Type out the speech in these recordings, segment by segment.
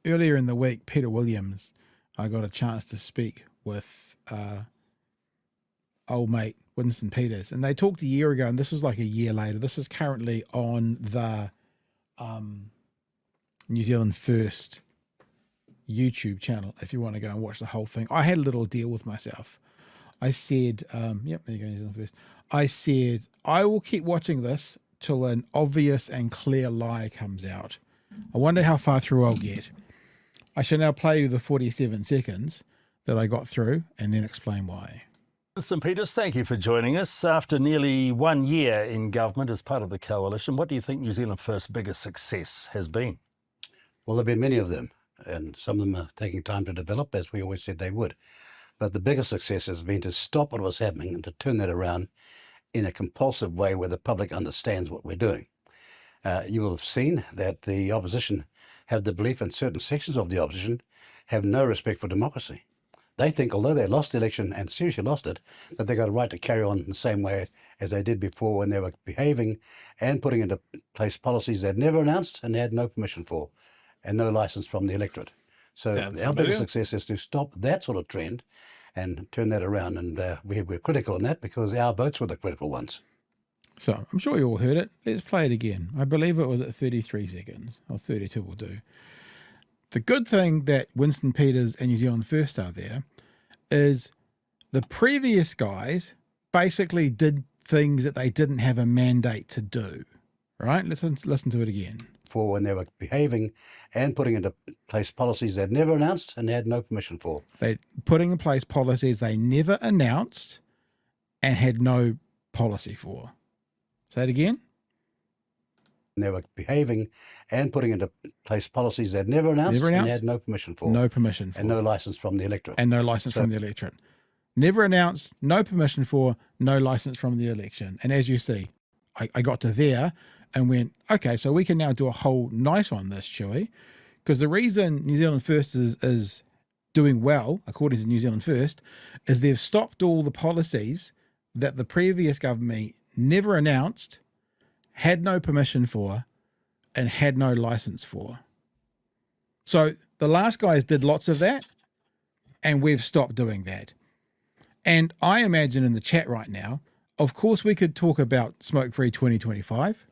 earlier in the week, Peter Williams, I got a chance to speak with old mate Winston Peters, and they talked a year ago, and this was like a year later. This is currently on the New Zealand First YouTube channel if you want to go and watch the whole thing. I had a little deal with myself. I said, yep, there you go, New Zealand First. I said, I will keep watching this till an obvious and clear lie comes out. I wonder how far through I'll get. I shall now play you the 47 seconds that I got through and then explain why. Winston Peters, thank you for joining us. After nearly 1 year in government as part of the coalition, what do you think New Zealand First's biggest success has been? Well, there have been many of them, and some of them are taking time to develop, as we always said they would. But the biggest success has been to stop what was happening and to turn that around in a compulsive way where the public understands what we're doing. You will have seen that the opposition have the belief, and certain sections of the opposition have no respect for democracy. They think, although they lost the election and seriously lost it, that they got a right to carry on in the same way as they did before, when they were behaving and putting into place policies they'd never announced and they had no permission for and no license from the electorate. So our biggest success is to stop that sort of trend and turn that around. And we're critical on that because our votes were the critical ones. So I'm sure you all heard it. Let's play it again. I believe it was at 33 seconds, or 32 will do. The good thing that Winston Peters and New Zealand First are there is the previous guys basically did things that they didn't have a mandate to do, right? Listen to it again. For when they were behaving and putting into place policies they'd never announced and they had no permission for. They putting in place policies they never announced and had no policy for. Say it again. They were behaving and putting into place policies they'd never announced and they had no permission for. No permission for. And no license from the electorate. And no license from the electorate. Never announced, no permission for, no license from the election. And as you see, I got to there and went, okay, so we can now do a whole night on this, Chewy, because the reason New Zealand First is doing well, according to New Zealand First, is they've stopped all the policies that the previous government never announced, had no permission for, and had no license for. So the last guys did lots of that, and we've stopped doing that. And I imagine in the chat right now, of course we could talk about Smokefree 2025,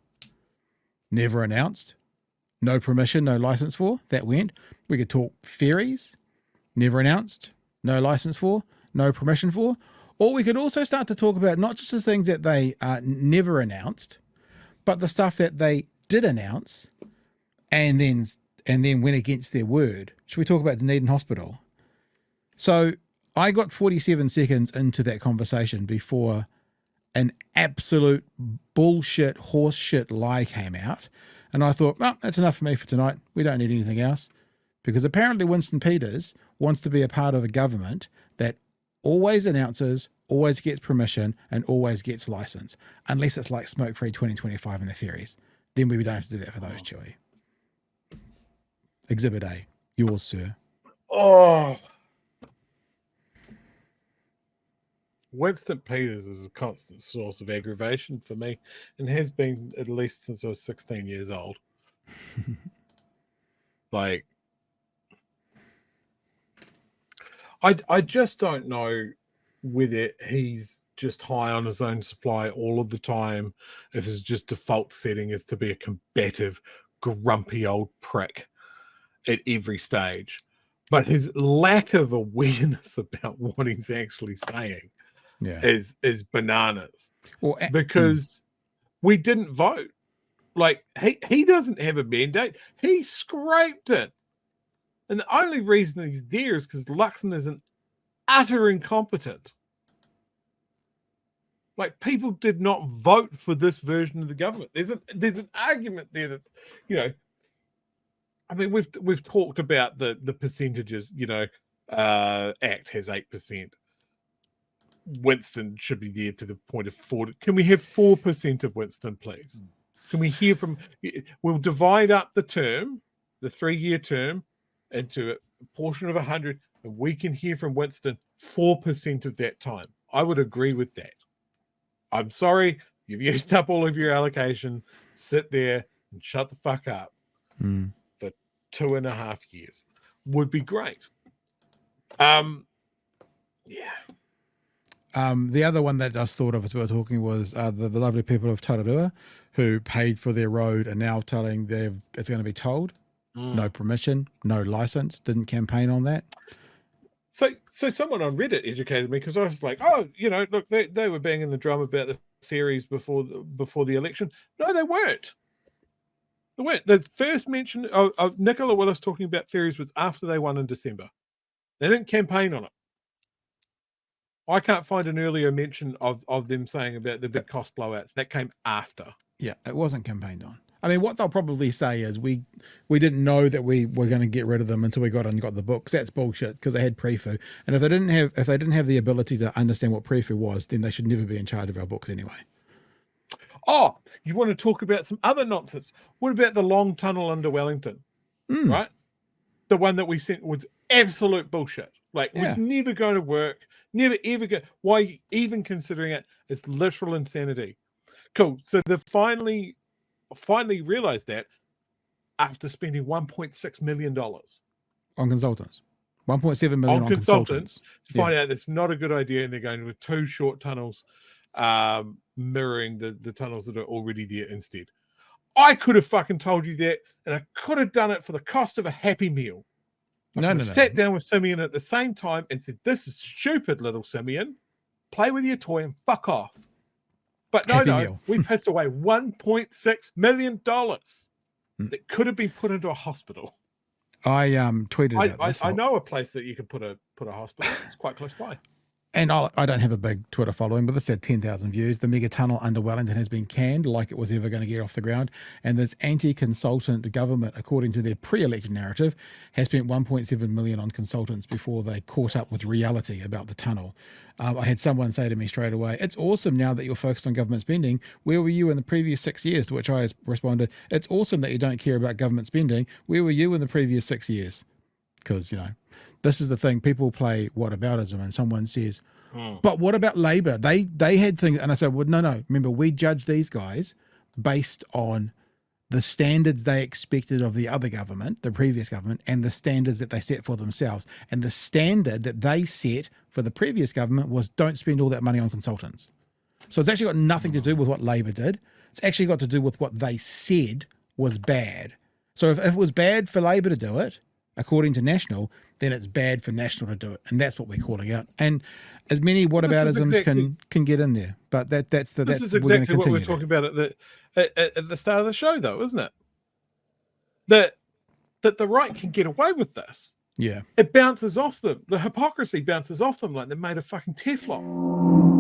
never announced, no permission, no license for, that went. We could talk ferries, never announced, no license for, no permission for. Or we could also start to talk about not just the things that they never announced, but the stuff that they did announce and then went against their word. Should we talk about Dunedin Hospital? So I got 47 seconds into that conversation before an absolute bullshit, horseshit lie came out. And I thought, well, that's enough for me for tonight. We don't need anything else. Because apparently Winston Peters wants to be a part of a government that always announces, always gets permission, and always gets license. Unless it's like Smokefree 2025 in the ferries. Then we don't have to do that for those, Chewy. Exhibit A. Yours, sir. Oh. Winston Peters is a constant source of aggravation for me and has been at least since I was 16 years old. Like, I just don't know whether he's just high on his own supply all of the time, if his just default setting is to be a combative, grumpy old prick at every stage. But his lack of awareness about what he's actually saying is bananas. Well, because we didn't vote. Like, he doesn't have a mandate. He scraped it. And the only reason he's there is because Luxon is an utter incompetent. Like, people did not vote for this version of the government. There's an argument there that, you know, I mean, we've talked about the percentages. You know, ACT has 8%. Winston should be there to the point of 40. Can we have 4% of Winston, please? Can we hear from? We'll divide up the term, the 3-year term, into a portion of 100, and we can hear from Winston 4% of that time. I would agree with that. I'm sorry, you've used up all of your allocation. Sit there and shut the fuck up for 2.5 years would be great. Yeah. The other one that I just thought of as we were talking was the lovely people of Tararua who paid for their road and now telling it's going to be tolled. No permission, no license, didn't campaign on that. So someone on Reddit educated me, because I was like, oh, look, they were banging the drum about the ferries before the election. No, they weren't. They weren't. The first mention of Nicola Willis talking about ferries was after they won in December. They didn't campaign on it. I can't find an earlier mention of them saying about the big cost blowouts. That came after. Yeah, it wasn't campaigned on. I mean, what they'll probably say is we didn't know that we were going to get rid of them until we got the books. That's bullshit, because they had prefu, and if they didn't have the ability to understand what prefu was, then they should never be in charge of our books anyway. Oh, you want to talk about some other nonsense? What about the long tunnel under Wellington? Right, the one that we sent was absolute bullshit. Like, was never going to work. Never ever go. Why are you even considering it? It's literal insanity. Cool. So they finally realized that after spending $1.6 million on consultants, 1.7 million on consultants to find out that's not a good idea, and they're going with 2 short tunnels, mirroring the tunnels that are already there instead. I could have fucking told you that, and I could have done it for the cost of a Happy Meal. I sat down with Simeon at the same time and said, "This is stupid, little Simeon. Play with your toy and fuck off." But no, we pissed away $1.6 million that could have been put into a hospital. I tweeted about this. I know a place that you could put a hospital. It's quite close by. And I don't have a big Twitter following, but this had 10,000 views. The mega tunnel under Wellington has been canned like it was ever going to get off the ground. And this anti-consultant government, according to their pre-election narrative, has spent 1.7 million on consultants before they caught up with reality about the tunnel. I had someone say to me straight away, "It's awesome now that you're focused on government spending. Where were you in the previous 6 years?" To which I responded, "It's awesome that you don't care about government spending. Where were you in the previous 6 years?" Because, this is the thing. People play whataboutism, and someone says, "But what about Labor? They had things." And I said, "Well, no. Remember, we judge these guys based on the standards they expected of the other government, the previous government, and the standards that they set for themselves. And the standard that they set for the previous government was don't spend all that money on consultants." So it's actually got nothing to do with what Labor did. It's actually got to do with what they said was bad. So if it was bad for Labor to do it, according to National, then it's bad for National to do it. And that's what we're calling out. And as many whataboutisms can get in there. But that's exactly what we're talking about at the start of the show, though, isn't it? That the right can get away with this. Yeah. It bounces off them. The hypocrisy bounces off them like they're made of fucking Teflon.